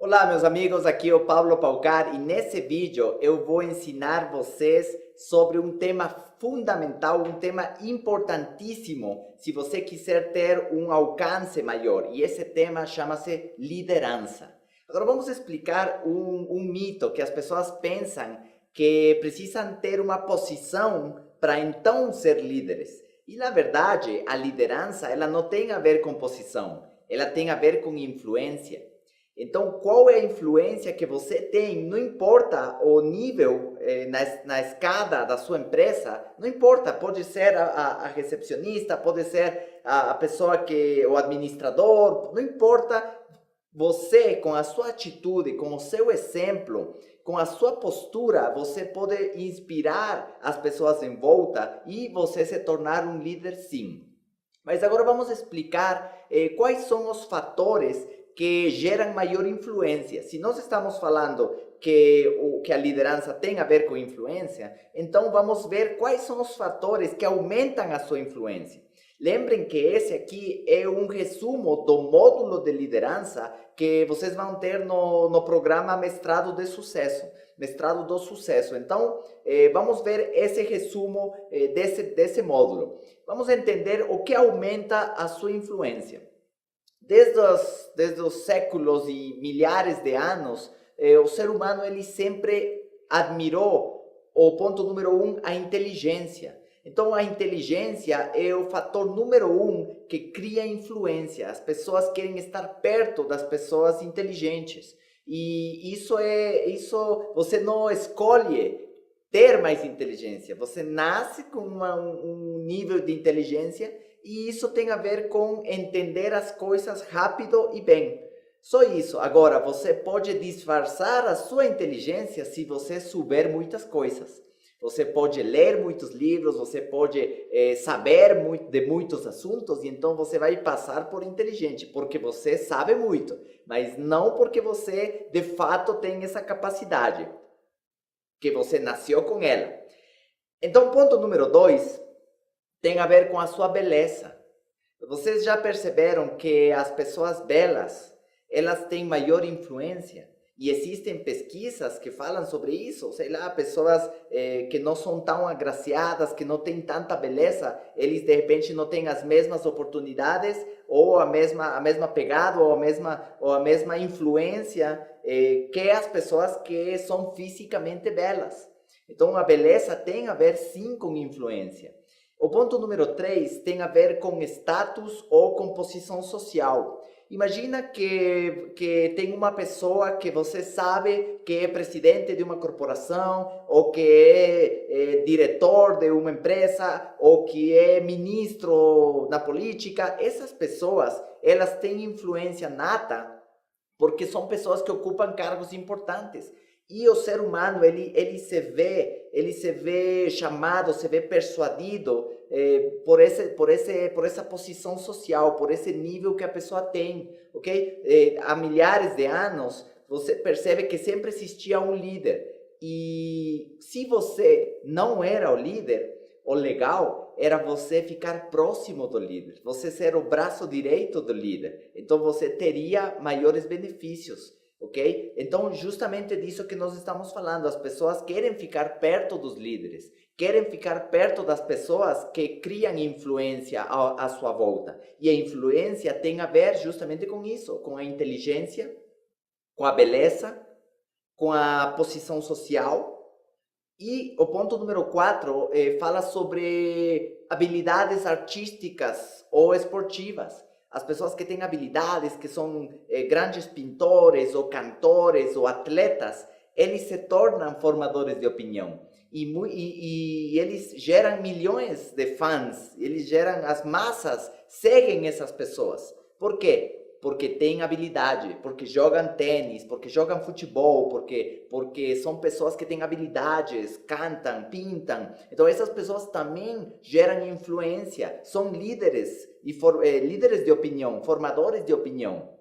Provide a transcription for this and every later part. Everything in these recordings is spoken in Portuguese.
Olá, meus amigos, aqui é o Pablo Paucar e nesse vídeo eu vou ensinar vocês sobre um tema fundamental, um tema importantíssimo se você quiser ter um alcance maior, e esse tema chama-se liderança. Agora vamos explicar um mito que as pessoas pensam que precisam ter uma posição para então ser líderes. E na verdade, a liderança ela não tem a ver com posição, ela tem a ver com influência. Então, qual é a influência que você tem? Não importa o nível na escada da sua empresa, não importa, pode ser a recepcionista, pode ser a pessoa o administrador, não importa. Você, com a sua atitude, com o seu exemplo, com a sua postura, você pode inspirar as pessoas em volta e você se tornar um líder, sim. Mas agora vamos explicar quais são os fatores que geram maior influência. Se nós estamos falando que a liderança tem a ver com influência, então vamos ver quais são os fatores que aumentam a sua influência. Lembrem que esse aqui é um resumo do módulo de liderança que vocês vão ter no programa Mestrado de Sucesso, Mestrado do Sucesso. Então, vamos ver esse resumo desse módulo. Vamos entender o que aumenta a sua influência. Desde os séculos e milhares de anos, o ser humano ele sempre admirou o ponto número 1, a inteligência. Então, a inteligência é o fator número 1 que cria influência. As pessoas querem estar perto das pessoas inteligentes. E isso você não escolhe ter mais inteligência. Você nasce com um nível de inteligência e isso tem a ver com entender as coisas rápido e bem. Só isso. Agora, você pode disfarçar a sua inteligência se você souber muitas coisas. Você pode ler muitos livros, você pode saber de muitos assuntos, e então você vai passar por inteligente, porque você sabe muito, mas não porque você de fato tem essa capacidade, que você nasceu com ela. Então, ponto número 2 tem a ver com a sua beleza. Vocês já perceberam que as pessoas belas, elas têm maior influência? E existem pesquisas que falam sobre isso, sei lá, pessoas que não são tão agraciadas, que não têm tanta beleza, eles de repente não têm as mesmas oportunidades, ou a mesma pegada, ou a mesma influência que as pessoas que são fisicamente belas. Então a beleza tem a ver sim com influência. O ponto número 3 tem a ver com status ou com posição social. Imagina que tem uma pessoa que você sabe que é presidente de uma corporação, ou que é diretor de uma empresa, ou que é ministro na política. Essas pessoas, elas têm influência nata, porque são pessoas que ocupam cargos importantes. E o ser humano, ele se vê chamado, se vê persuadido por essa posição social, por esse nível que a pessoa tem, ok? Há milhares de anos, você percebe que sempre existia um líder. E se você não era o líder, o legal era você ficar próximo do líder, você ser o braço direito do líder. Então você teria maiores benefícios. Ok? Então, justamente disso que nós estamos falando. As pessoas querem ficar perto dos líderes, querem ficar perto das pessoas que criam influência à sua volta. E a influência tem a ver justamente com isso, com a inteligência, com a beleza, com a posição social. E o ponto número 4 fala sobre habilidades artísticas ou esportivas. As pessoas que têm habilidades, que são grandes pintores, ou cantores, ou atletas, eles se tornam formadores de opinião. E eles geram milhões de fãs, as massas seguem essas pessoas. Por quê? Porque têm habilidade, porque jogam tênis, porque jogam futebol, porque são pessoas que têm habilidades, cantam, pintam. Então essas pessoas também geram influência, são líderes, líderes de opinião, formadores de opinião.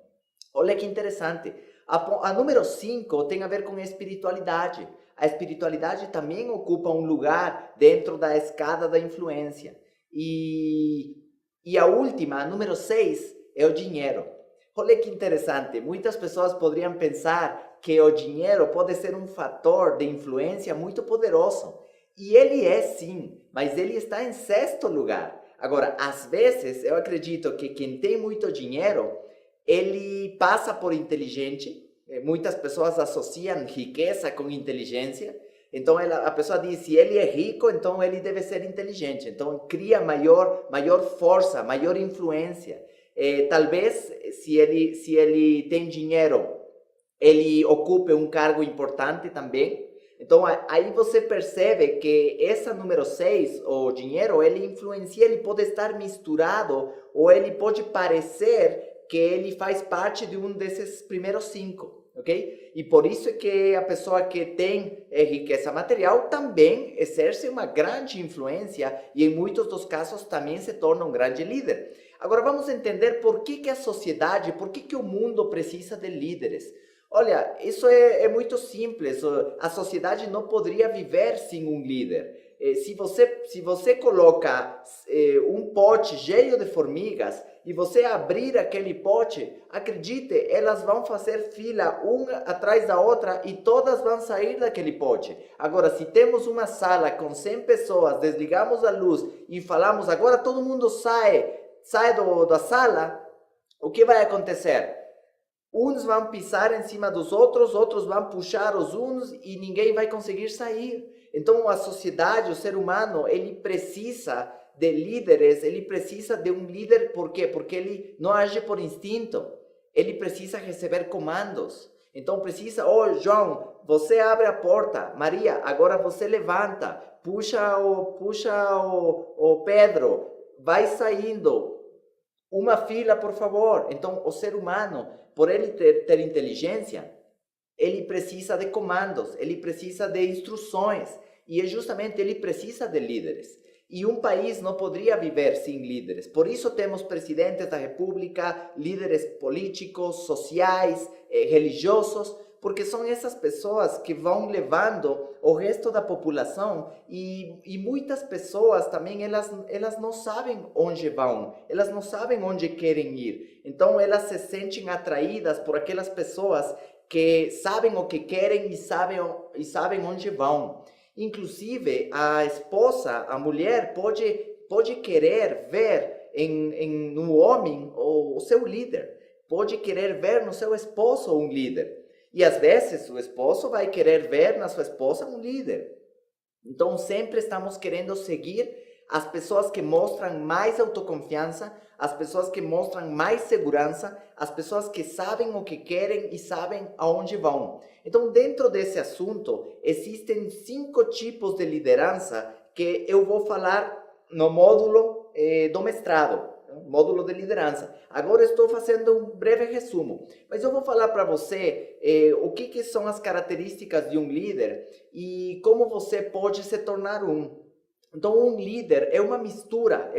Olha que interessante. A número 5 tem a ver com a espiritualidade. A espiritualidade também ocupa um lugar dentro da escada da influência. E a última, a número 6, é o dinheiro. Olha que interessante, muitas pessoas poderiam pensar que o dinheiro pode ser um fator de influência muito poderoso. E ele é sim, mas ele está em sexto lugar. Agora, às vezes, eu acredito que quem tem muito dinheiro, ele passa por inteligente. Muitas pessoas associam riqueza com inteligência. Então, a pessoa diz, se ele é rico, então ele deve ser inteligente. Então, cria maior força, maior influência. Talvez, se ele tem dinheiro, ele ocupe um cargo importante também. Então, aí você percebe que essa número 6, o dinheiro, ele influencia, ele pode estar misturado, ou ele pode parecer que ele faz parte de um desses primeiros 5, ok? E por isso é que a pessoa que tem riqueza material também exerce uma grande influência e em muitos dos casos também se torna um grande líder. Agora vamos entender por que a sociedade, por que o mundo precisa de líderes. Olha, isso é muito simples. A sociedade não poderia viver sem um líder. Se você coloca um pote cheio de formigas e você abrir aquele pote, acredite, elas vão fazer fila uma atrás da outra e todas vão sair daquele pote. Agora, se temos uma sala com 100 pessoas, desligamos a luz e falamos, agora todo mundo sai da sala, o que vai acontecer? Uns vão pisar em cima dos outros vão puxar os uns e ninguém vai conseguir sair. Então a sociedade, o ser humano, ele precisa de líderes, ele precisa de um líder, por quê? Porque ele não age por instinto, ele precisa receber comandos. Então precisa, João, você abre a porta, Maria, agora você levanta, puxa o Pedro, vai saindo, uma fila, por favor. Então o ser humano, por ele ter inteligência, ele precisa de comandos, ele precisa de instruções, e justamente ele precisa de líderes. E um país não poderia viver sem líderes. Por isso temos presidentes da república, líderes políticos, sociais, religiosos, porque são essas pessoas que vão levando o resto da população e muitas pessoas também, elas não sabem onde vão, elas não sabem onde querem ir. Então elas se sentem atraídas por aquelas pessoas que sabem o que querem e sabem onde vão. Inclusive, a esposa, a mulher, pode querer ver no homem o seu líder, pode querer ver no seu esposo um líder. E às vezes o esposo vai querer ver na sua esposa um líder. Então sempre estamos querendo seguir as pessoas que mostram mais autoconfiança, as pessoas que mostram mais segurança, as pessoas que sabem o que querem e sabem aonde vão. Então, dentro desse assunto, existem 5 tipos de liderança que eu vou falar no módulo do mestrado, módulo de liderança. Agora estou fazendo um breve resumo, mas eu vou falar para você o que são as características de um líder e como você pode se tornar um. Então, um líder é uma mistura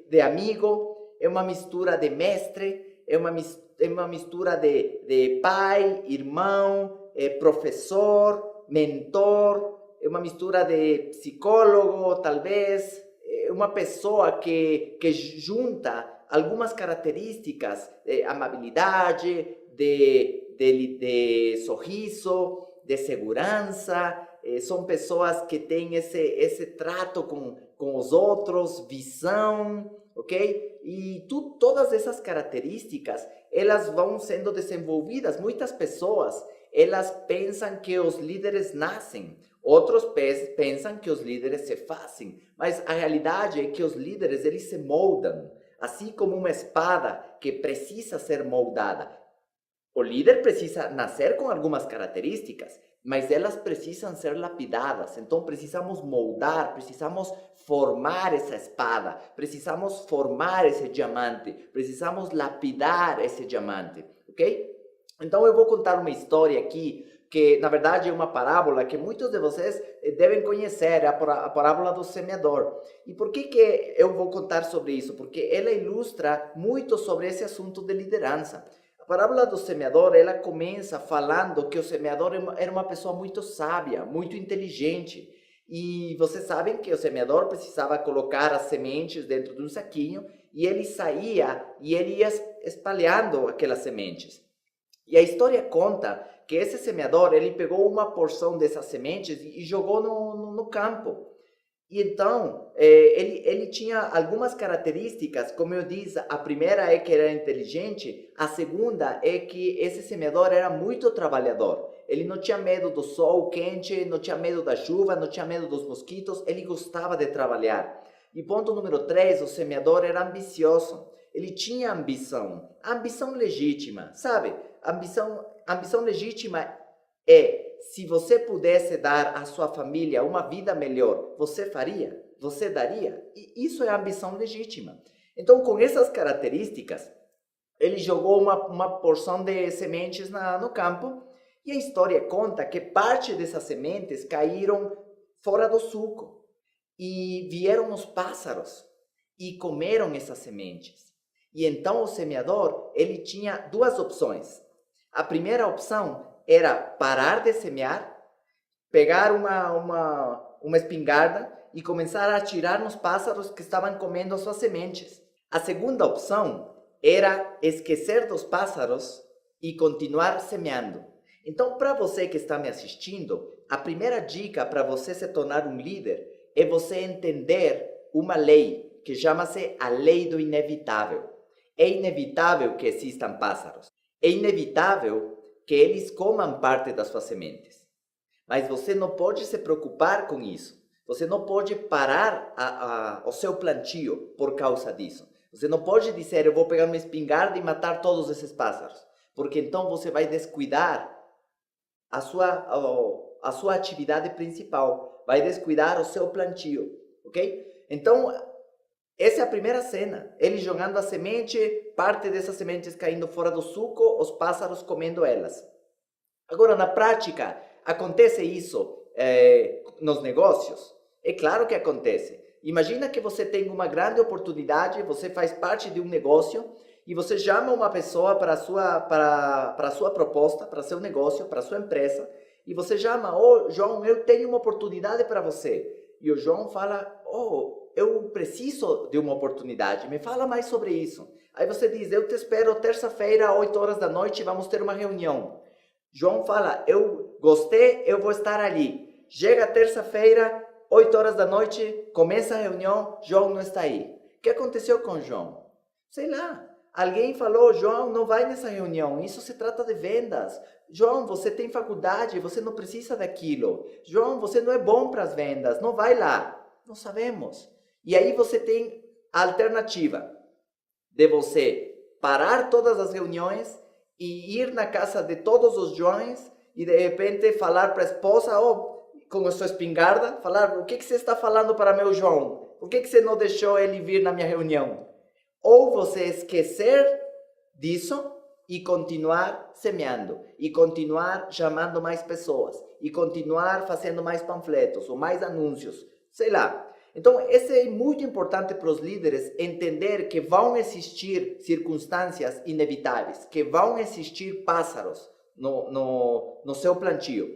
de amigo, é uma mistura de mestre, é uma mistura de pai, irmão, professor, mentor, é uma mistura de psicólogo, talvez, é uma pessoa que junta algumas características de amabilidade, de sorriso, de segurança. São pessoas que têm esse trato com os outros, visão, ok? E todas essas características, elas vão sendo desenvolvidas. Muitas pessoas, elas pensam que os líderes nascem. Outros pensam que os líderes se fazem. Mas a realidade é que os líderes, eles se moldam. Assim como uma espada que precisa ser moldada. O líder precisa nascer com algumas características, mas elas precisam ser lapidadas. Então precisamos moldar, precisamos formar essa espada, precisamos formar esse diamante, precisamos lapidar esse diamante, ok? Então eu vou contar uma história aqui, que na verdade é uma parábola que muitos de vocês devem conhecer, é a parábola do semeador. E por que eu vou contar sobre isso? Porque ela ilustra muito sobre esse assunto de liderança. A parábola do semeador, ela começa falando que o semeador era uma pessoa muito sábia, muito inteligente. E vocês sabem que o semeador precisava colocar as sementes dentro de um saquinho e ele saía e ele ia espalhando aquelas sementes. E a história conta que esse semeador, ele pegou uma porção dessas sementes e jogou no campo. E então, ele tinha algumas características, como eu disse, a primeira é que era inteligente, a segunda é que esse semeador era muito trabalhador. Ele não tinha medo do sol quente, não tinha medo da chuva, não tinha medo dos mosquitos, ele gostava de trabalhar. E ponto número 3, o semeador era ambicioso. Ele tinha ambição, ambição legítima, sabe? Ambição legítima é, se você pudesse dar à sua família uma vida melhor, você faria? Você daria? E isso é ambição legítima. Então, com essas características, ele jogou uma porção de sementes no campo e a história conta que parte dessas sementes caíram fora do sulco e vieram os pássaros e comeram essas sementes. E então o semeador, ele tinha duas opções. A primeira opção era parar de semear, pegar uma espingarda e começar a atirar nos pássaros que estavam comendo as suas sementes. A segunda opção era esquecer dos pássaros e continuar semeando. Então, para você que está me assistindo, a primeira dica para você se tornar um líder é você entender uma lei que chama-se a lei do inevitável. É inevitável que existam pássaros. É inevitável que eles comam parte das suas sementes. Mas você não pode se preocupar com isso. Você não pode parar o seu plantio por causa disso. Você não pode dizer, eu vou pegar uma espingarda e matar todos esses pássaros. Porque então você vai descuidar a sua atividade principal. Vai descuidar o seu plantio. Ok? Então, essa é a primeira cena. Ele jogando a semente, parte dessas sementes caindo fora do suco, os pássaros comendo elas. Agora, na prática, acontece isso nos negócios? É claro que acontece. Imagina que você tem uma grande oportunidade, você faz parte de um negócio e você chama uma pessoa para a sua proposta, para seu negócio, para a sua empresa, e você chama, João, eu tenho uma oportunidade para você. E o João fala, eu preciso de uma oportunidade, me fala mais sobre isso. Aí você diz, eu te espero terça-feira, 8 horas da noite, vamos ter uma reunião. João fala, eu gostei, eu vou estar ali. Chega terça-feira, 8 horas da noite, começa a reunião, João não está aí. O que aconteceu com João? Sei lá, alguém falou, João, não vai nessa reunião, isso se trata de vendas. João, você tem faculdade, você não precisa daquilo. João, você não é bom para as vendas, não vai lá. Não sabemos. E aí você tem a alternativa de você parar todas as reuniões e ir na casa de todos os Joões e de repente falar para a esposa, com a sua espingarda, falar, o que você está falando para meu João? Por que você não deixou ele vir na minha reunião? Ou você esquecer disso e continuar semeando, e continuar chamando mais pessoas, e continuar fazendo mais panfletos ou mais anúncios, sei lá. Então, isso é muito importante para os líderes entender que vão existir circunstâncias inevitáveis, que vão existir pássaros no seu plantio.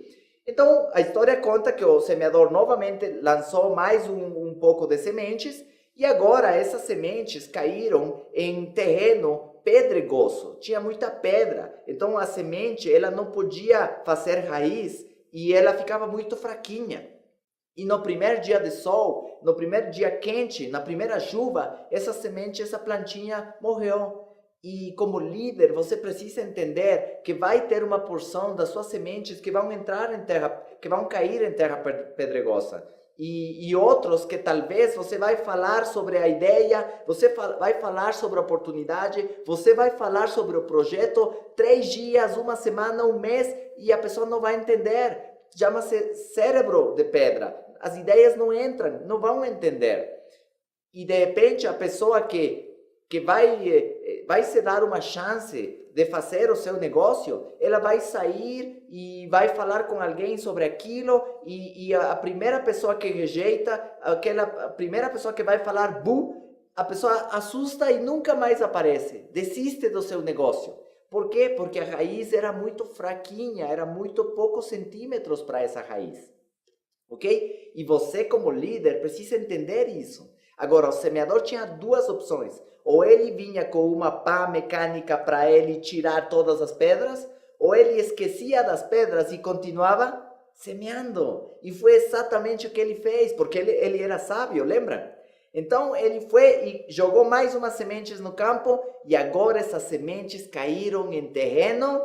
Então, a história conta que o semeador novamente lançou mais um pouco de sementes e agora essas sementes caíram em terreno pedregoso, tinha muita pedra. Então, a semente ela não podia fazer raiz e ela ficava muito fraquinha. E no primeiro dia de sol, no primeiro dia quente, na primeira chuva, essa semente, essa plantinha morreu. E como líder, você precisa entender que vai ter uma porção das suas sementes que vão entrar em terra, que vão cair em terra pedregosa. E outros que talvez você vai falar sobre a ideia, você vai falar sobre a oportunidade, você vai falar sobre o projeto, 3 dias, uma semana, um mês, e a pessoa não vai entender. Chama-se cérebro de pedra. As ideias não entram, não vão entender. E de repente a pessoa que vai se dar uma chance de fazer o seu negócio, ela vai sair e vai falar com alguém sobre aquilo e a primeira pessoa que rejeita, a primeira pessoa que vai falar bu, a pessoa assusta e nunca mais aparece, desiste do seu negócio. Por quê? Porque a raiz era muito fraquinha, era muito poucos centímetros para essa raiz. Ok? E você como líder precisa entender isso. Agora, o semeador tinha 2 opções. Ou ele vinha com uma pá mecânica para ele tirar todas as pedras, ou ele esquecia das pedras e continuava semeando. E foi exatamente o que ele fez, porque ele era sábio, lembra? Então ele foi e jogou mais umas sementes no campo, e agora essas sementes caíram em terreno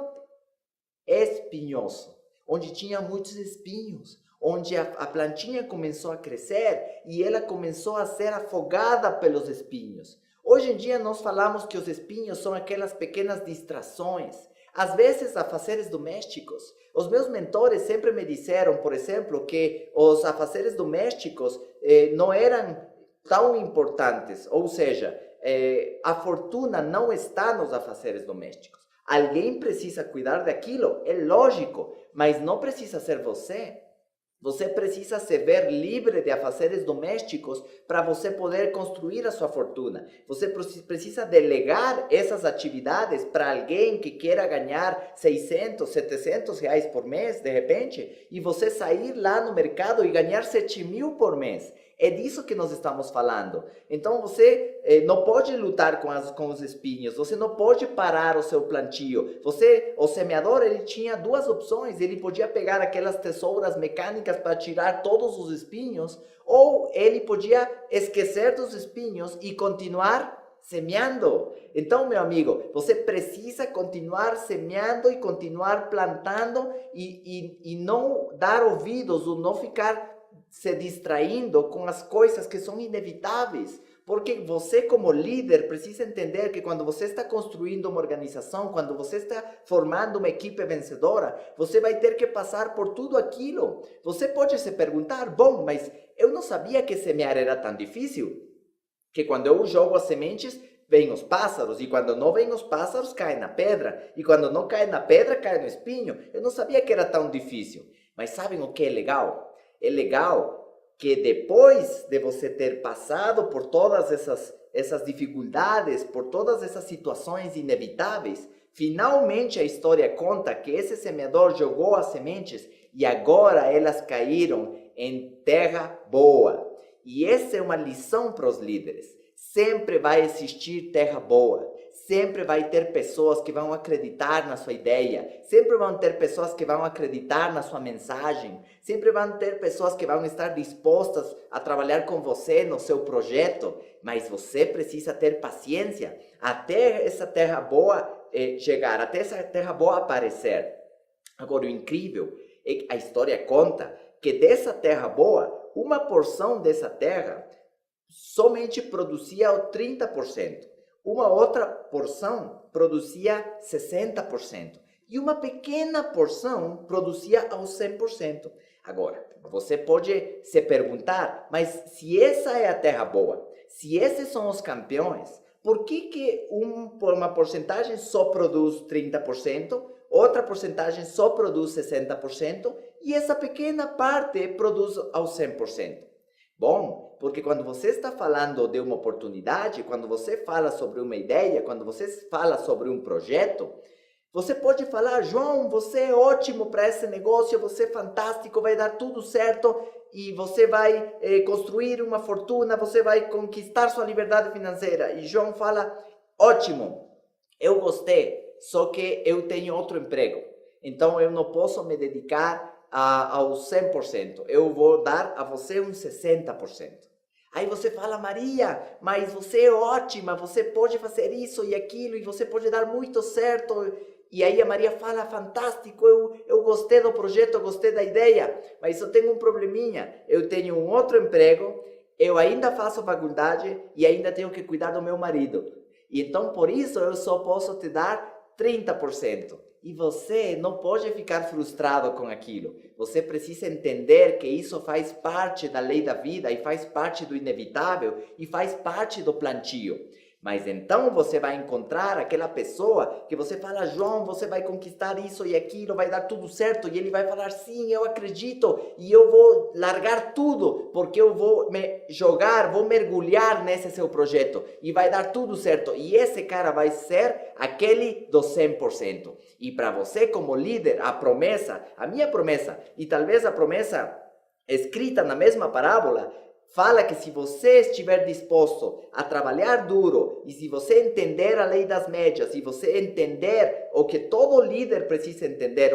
espinhoso, onde tinha muitos espinhos, onde a plantinha começou a crescer e ela começou a ser afogada pelos espinhos. Hoje em dia nós falamos que os espinhos são aquelas pequenas distrações, às vezes afazeres domésticos. Os meus mentores sempre me disseram, por exemplo, que os afazeres domésticos não eram tão importantes, ou seja, a fortuna não está nos afazeres domésticos. Alguém precisa cuidar daquilo, é lógico, mas não precisa ser você. Você precisa se ver livre de afazeres domésticos para você poder construir a sua fortuna. Você precisa delegar essas atividades para alguém que queira ganhar 600, 700 reais por mês, de repente, e você sair lá no mercado e ganhar 7.000 por mês. É disso que nós estamos falando. Então você não pode lutar com os espinhos, você não pode parar o seu plantio. O semeador, ele tinha duas opções. Ele podia pegar aquelas tesouras mecânicas para tirar todos os espinhos, ou ele podia esquecer dos espinhos e continuar semeando. Então, meu amigo, você precisa continuar semeando e continuar plantando e não dar ouvidos ou não ficar se distraindo com as coisas que são inevitáveis, porque você como líder precisa entender que quando você está construindo uma organização, quando você está formando uma equipe vencedora, você vai ter que passar por tudo aquilo. Você pode se perguntar, bom, mas eu não sabia que semear era tão difícil, que quando eu jogo as sementes, vêm os pássaros, e quando não vêm os pássaros, cai na pedra, e quando não cai na pedra, cai no espinho. Eu não sabia que era tão difícil. Mas sabem o que é legal? É legal que depois de você ter passado por todas essas dificuldades, por todas essas situações inevitáveis, finalmente a história conta que esse semeador jogou as sementes e agora elas caíram em terra boa. E essa é uma lição para os líderes. Sempre vai existir terra boa. Sempre vai ter pessoas que vão acreditar na sua ideia. Sempre vão ter pessoas que vão acreditar na sua mensagem. Sempre vão ter pessoas que vão estar dispostas a trabalhar com você no seu projeto. Mas você precisa ter paciência até essa terra boa chegar, até essa terra boa aparecer. Agora, o incrível é que a história conta que dessa terra boa, uma porção dessa terra somente produzia o 30%. Uma outra porção produzia 60%. E uma pequena porção produzia aos 100%. Agora, você pode se perguntar, mas se essa é a terra boa, se esses são os campeões, por que uma porcentagem só produz 30%, outra porcentagem só produz 60% e essa pequena parte produz aos 100%? Bom, porque quando você está falando de uma oportunidade, quando você fala sobre uma ideia, quando você fala sobre um projeto, você pode falar, João, você é ótimo para esse negócio, você é fantástico, vai dar tudo certo e você vai construir uma fortuna, você vai conquistar sua liberdade financeira. E João fala, ótimo, eu gostei, só que eu tenho outro emprego, então eu não posso me dedicar ao 100%, eu vou dar a você um 60%. Aí você fala, Maria, mas você é ótima, você pode fazer isso e aquilo, e você pode dar muito certo. E aí a Maria fala, fantástico, eu gostei do projeto, eu gostei da ideia, mas eu tenho um probleminha, eu tenho um outro emprego, eu ainda faço faculdade e ainda tenho que cuidar do meu marido. E então por isso eu só posso te dar 30%. E você não pode ficar frustrado com aquilo. Você precisa entender que isso faz parte da lei da vida e faz parte do inevitável e faz parte do plantio. Mas então você vai encontrar aquela pessoa que você fala, João, você vai conquistar isso e aquilo, vai dar tudo certo. E ele vai falar, sim, eu acredito e eu vou largar tudo, porque eu vou me jogar, vou mergulhar nesse seu projeto e vai dar tudo certo. E esse cara vai ser aquele do 100%. E para você como líder, a promessa, a minha promessa e talvez a promessa escrita na mesma parábola, fala que se você estiver disposto a trabalhar duro e se você entender a lei das médias, se você entender o que todo líder precisa entender,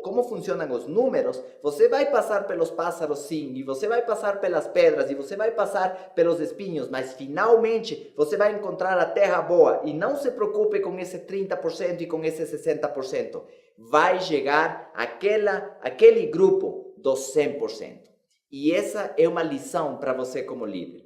como funcionam os números, você vai passar pelos pássaros sim, e você vai passar pelas pedras, e você vai passar pelos espinhos, mas finalmente você vai encontrar a terra boa. E não se preocupe com esse 30% e com esse 60%. Vai chegar aquele grupo dos 100%. E essa é uma lição para você como líder.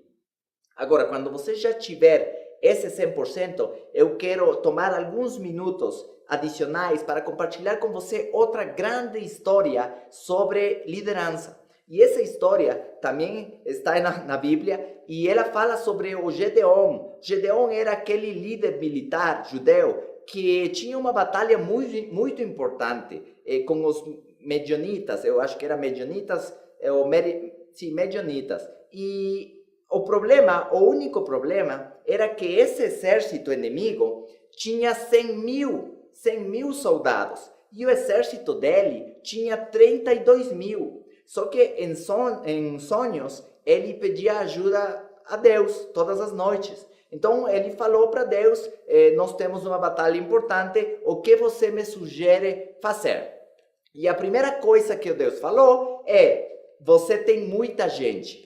Agora, quando você já tiver esse 100%, eu quero tomar alguns minutos adicionais para compartilhar com você outra grande história sobre liderança. E essa história também está na Bíblia e ela fala sobre o Gedeon. Gedeon era aquele líder militar judeu que tinha uma batalha muito importante com os medianitas. Eu acho que era medianitas, medianitas. E o único problema era que esse exército inimigo tinha 100 mil soldados e o exército dele tinha 32 mil. Só que em sonhos ele pedia ajuda a Deus todas as noites. Então ele falou para Deus, nós temos uma batalha importante, o que você me sugere fazer? E a primeira coisa que Deus falou é, você tem muita gente.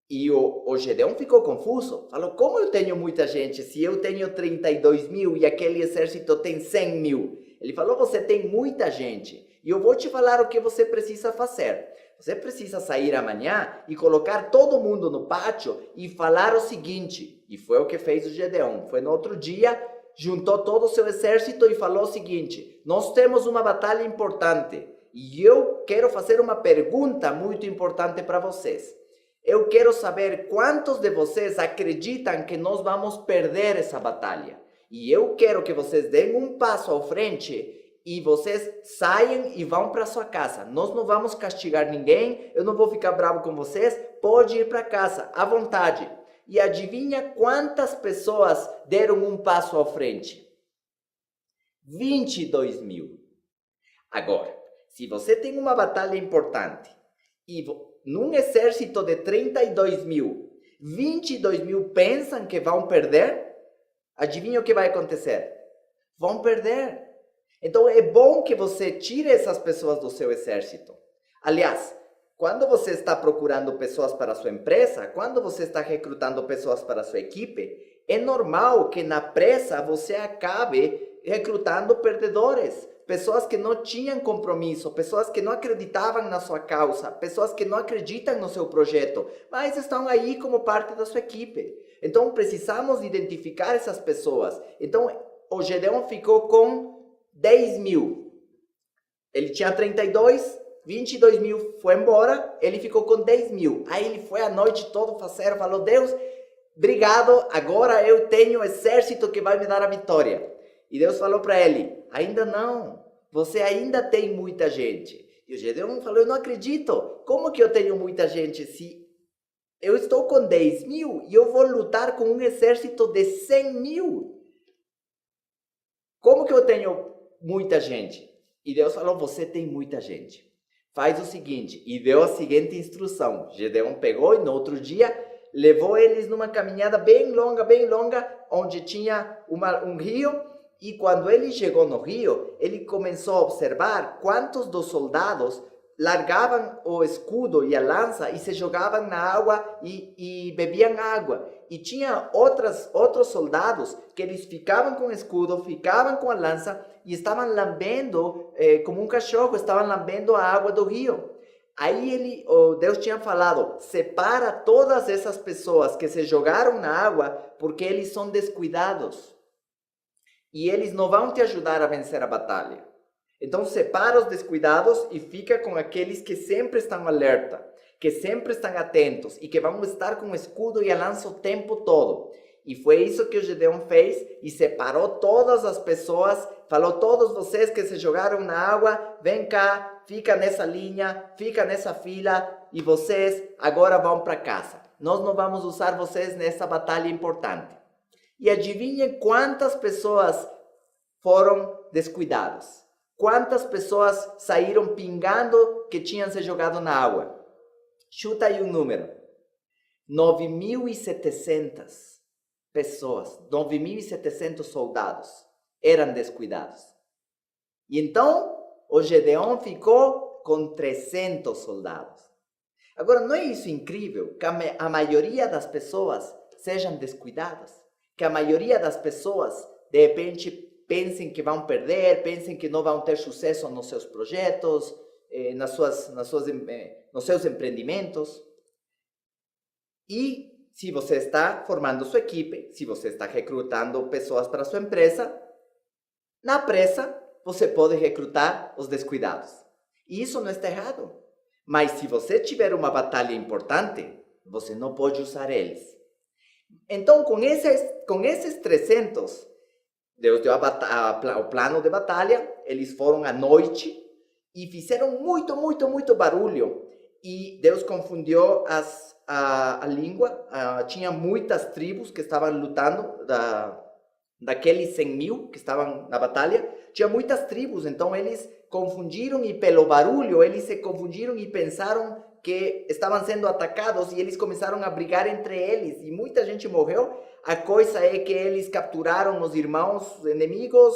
E o Gedeon ficou confuso. Falou, como eu tenho muita gente se eu tenho 32 mil e aquele exército tem 100 mil? Ele falou, você tem muita gente. E eu vou te falar o que você precisa fazer. Você precisa sair amanhã e colocar todo mundo no pátio e falar o seguinte. E foi o que fez o Gedeon. Foi no outro dia, juntou todo o seu exército e falou o seguinte, nós temos uma batalha importante. E eu quero fazer uma pergunta muito importante para vocês. Eu quero saber quantos de vocês acreditam que nós vamos perder essa batalha. E eu quero que vocês deem um passo à frente e vocês saiam e vão para sua casa. Nós não vamos castigar ninguém, eu não vou ficar bravo com vocês, pode ir para casa, à vontade. E adivinha quantas pessoas deram um passo à frente? 22 mil. Agora, se você tem uma batalha importante e num exército de 32 mil, 22 mil pensam que vão perder, adivinha o que vai acontecer? Vão perder. Então é bom que você tire essas pessoas do seu exército. Aliás, quando você está procurando pessoas para a sua empresa, quando você está recrutando pessoas para a sua equipe, é normal que na pressa você acabe recrutando perdedores. Pessoas que não tinham compromisso, pessoas que não acreditavam na sua causa, pessoas que não acreditam no seu projeto, mas estão aí como parte da sua equipe. Então precisamos identificar essas pessoas. Então o Gedeon ficou com 10 mil. Ele tinha 32, 22 mil foi embora, ele ficou com 10 mil. Aí ele foi a noite toda faceiro, falou, Deus, obrigado, agora eu tenho um exército que vai me dar a vitória. E Deus falou para ele, ainda não, você ainda tem muita gente. E o Gedeon falou, eu não acredito, como que eu tenho muita gente se eu estou com 10 mil e eu vou lutar com um exército de 100 mil? Como que eu tenho muita gente? E Deus falou, você tem muita gente. Faz o seguinte, e deu a seguinte instrução. Gedeon pegou e no outro dia levou eles numa caminhada bem longa, onde tinha um rio. E quando ele chegou no rio, ele começou a observar quantos dos soldados largavam o escudo e a lança e se jogavam na água e bebiam água. E tinha outros soldados que eles ficavam com o escudo, ficavam com a lança e estavam lambendo, como um cachorro, estavam lambendo a água do rio. Aí Deus tinha falado, separa todas essas pessoas que se jogaram na água porque eles são descuidados. E eles não vão te ajudar a vencer a batalha. Então separa os descuidados e fica com aqueles que sempre estão alerta, que sempre estão atentos e que vão estar com o escudo e a lança o tempo todo. E foi isso que o Gedeon fez e separou todas as pessoas, falou, todos vocês que se jogaram na água, vem cá, fica nessa linha, fica nessa fila e vocês agora vão para casa. Nós não vamos usar vocês nessa batalha importante. E adivinhem quantas pessoas foram descuidadas. Quantas pessoas saíram pingando que tinham se jogado na água? Chuta aí um número. 9.700 pessoas, 9.700 soldados eram descuidados. E então, o Gedeão ficou com 300 soldados. Agora, não é isso incrível? Que a maioria das pessoas sejam descuidadas? Que a maioria das pessoas, de repente, pensem que vão perder, pensem que não vão ter sucesso nos seus projetos, nos seus empreendimentos. E se você está formando sua equipe, se você está recrutando pessoas para sua empresa, na pressa, você pode recrutar os descuidados. E isso não está errado. Mas se você tiver uma batalha importante, você não pode usar eles. Então, com esses 300, Deus deu o plano de batalha, eles foram à noite e fizeram muito barulho. E Deus confundiu a língua, tinha muitas tribos que estavam lutando, daqueles 100.000 que estavam na batalha, tinha muitas tribos, então eles confundiram e pelo barulho eles se confundiram e pensaram que estavam sendo atacados e eles começaram a brigar entre eles e muita gente morreu. A coisa é que eles capturaram os irmãos inimigos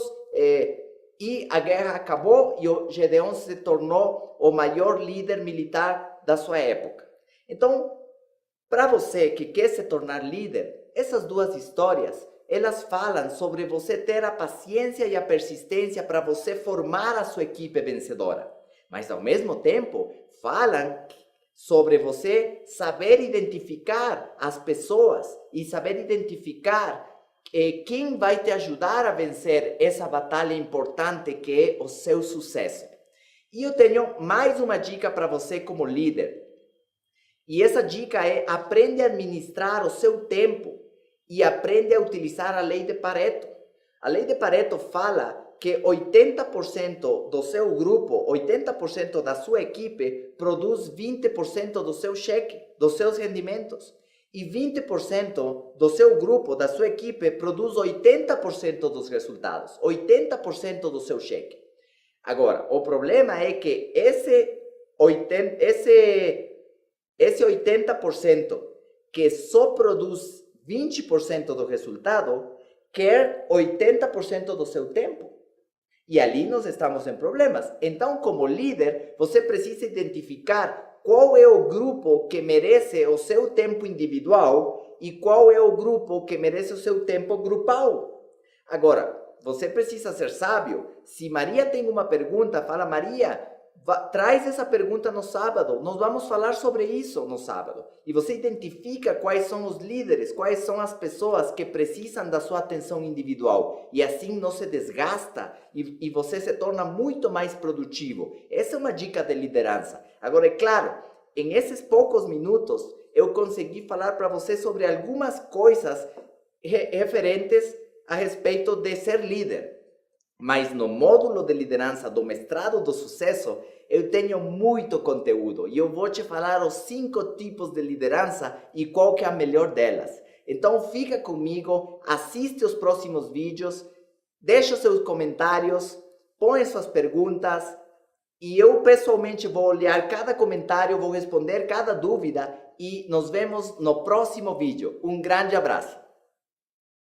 e a guerra acabou e o Gedeão se tornou o maior líder militar da sua época. Então, para você que quer se tornar líder, essas duas histórias, elas falam sobre você ter a paciência e a persistência para você formar a sua equipe vencedora. Mas, ao mesmo tempo, falam sobre você saber identificar as pessoas e saber identificar quem vai te ajudar a vencer essa batalha importante que é o seu sucesso. E eu tenho mais uma dica para você como líder. E essa dica é: aprende a administrar o seu tempo e aprende a utilizar a lei de Pareto. A lei de Pareto fala que 80% do seu grupo, 80% da sua equipe produz 20% do seu cheque, dos seus rendimentos. E 20% do seu grupo, da sua equipe, produz 80% dos resultados, 80% do seu cheque. Agora, o problema é que esse 80% que só produz 20% do resultado, quer 80% do seu tempo. E ali nós estamos em problemas. Então, como líder, você precisa identificar qual é o grupo que merece o seu tempo individual e qual é o grupo que merece o seu tempo grupal. Agora, você precisa ser sábio. Se Maria tem uma pergunta, fala: Maria, traz essa pergunta no sábado. Nós vamos falar sobre isso no sábado. E você identifica quais são os líderes, quais são as pessoas que precisam da sua atenção individual. E assim não se desgasta e você se torna muito mais produtivo. Essa é uma dica de liderança. Agora, é claro, em esses poucos minutos, eu consegui falar para você sobre algumas coisas referentes a respeito de ser líder. Mas no módulo de liderança do mestrado do sucesso, eu tenho muito conteúdo e eu vou te falar os 5 tipos de liderança e qual que é a melhor delas. Então fica comigo, assiste os próximos vídeos, deixa seus comentários, põe suas perguntas e eu pessoalmente vou olhar cada comentário, vou responder cada dúvida e nos vemos no próximo vídeo. Um grande abraço!